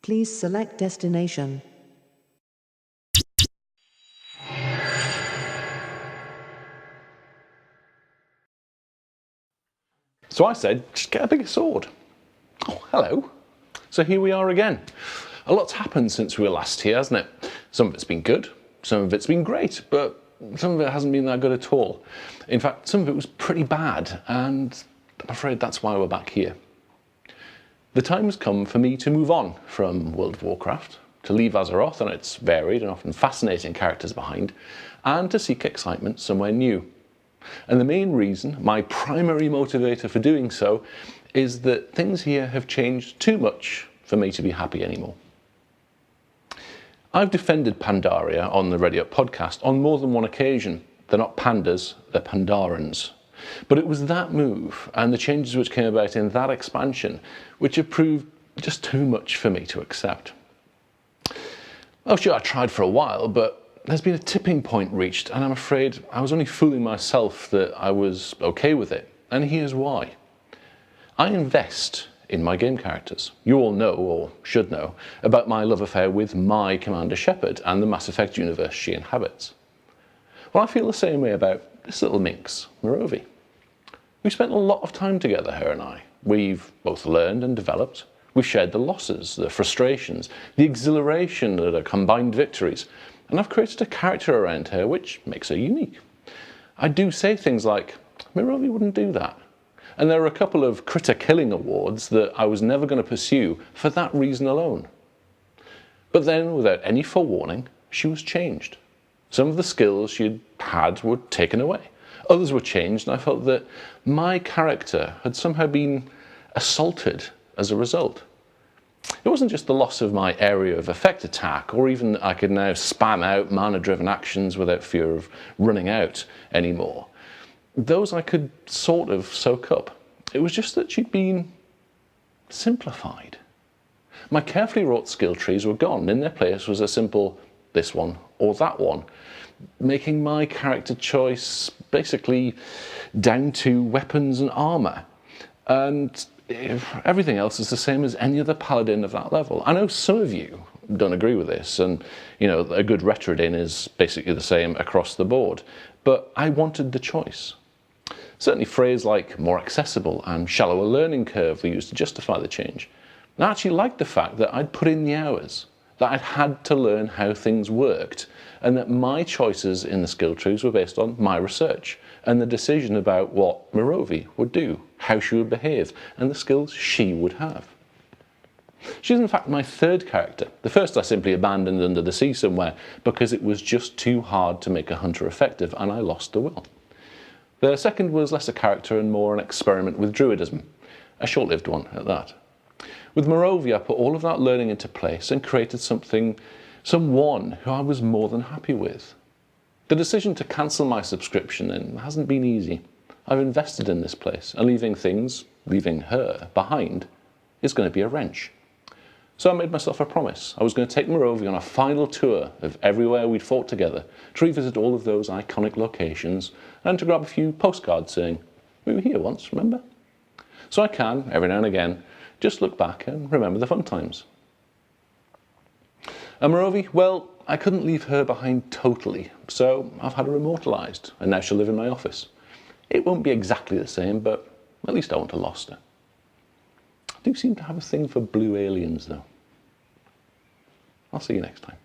Please select destination. So I said, just get a bigger sword. Oh, hello. So here we are again. A lot's happened since we were last here, hasn't it? Some of it's been good, some of it's been great, but some of it hasn't been that good at all. In fact, some of it was pretty bad, and I'm afraid that's why we're back here. The time has come for me to move on from World of Warcraft, to leave Azeroth and its varied and often fascinating characters behind, and to seek excitement somewhere new. And the main reason, my primary motivator for doing so, is that things here have changed too much for me to be happy anymore. I've defended Pandaria on the Ready Up podcast on more than one occasion. They're not pandas, they're Pandarans. But it was that move and the changes which came about in that expansion which have proved just too much for me to accept. Oh sure, I tried for a while, but there's been a tipping point reached, and I'm afraid I was only fooling myself that I was okay with it. And here's why. I invest in my game characters. You all know, or should know, about my love affair with my Commander Shepard and the Mass Effect universe she inhabits. Well, I feel the same way about this little minx, Merovi. We've spent a lot of time together, her and I. We've both learned and developed. We've shared the losses, the frustrations, the exhilaration at our combined victories, and I've created a character around her which makes her unique. I do say things like, Merovi wouldn't do that. And there are a couple of critter killing awards that I was never going to pursue for that reason alone. But then, without any forewarning, she was changed. Some of the skills she'd had were taken away. Others were changed, and I felt that my character had somehow been assaulted as a result. It wasn't just the loss of my area of effect attack, or even that I could now spam out mana-driven actions without fear of running out anymore. Those I could sort of soak up. It was just that she'd been simplified. My carefully wrought skill trees were gone. In their place was a simple this one or that one, making my character choice basically down to weapons and armor. And everything else is the same as any other paladin of that level. I know some of you don't agree with this, and a good Retrodin is basically the same across the board. But I wanted the choice. Certainly phrases like more accessible and shallower learning curve were used to justify the change. And I actually liked the fact that I'd put in the hours, that I'd had to learn how things worked, and that my choices in the skill trees were based on my research and the decision about what Merovi would do, how she would behave, and the skills she would have. She's in fact my third character. The first I simply abandoned under the sea somewhere because it was just too hard to make a hunter effective and I lost the will. The second was less a character and more an experiment with druidism, a short-lived one at that. With Merovi, I put all of that learning into place and created someone who I was more than happy with. The decision to cancel my subscription then hasn't been easy. I've invested in this place, and leaving her behind, is going to be a wrench. So I made myself a promise. I was going to take Merovi on a final tour of everywhere we'd fought together, to revisit all of those iconic locations, and to grab a few postcards saying, we were here once, remember? So I can, every now and again, just look back and remember the fun times. And Merovi, well, I couldn't leave her behind totally, so I've had her immortalised, and now she'll live in my office. It won't be exactly the same, but at least I won't have lost her. I do seem to have a thing for blue aliens, though. I'll see you next time.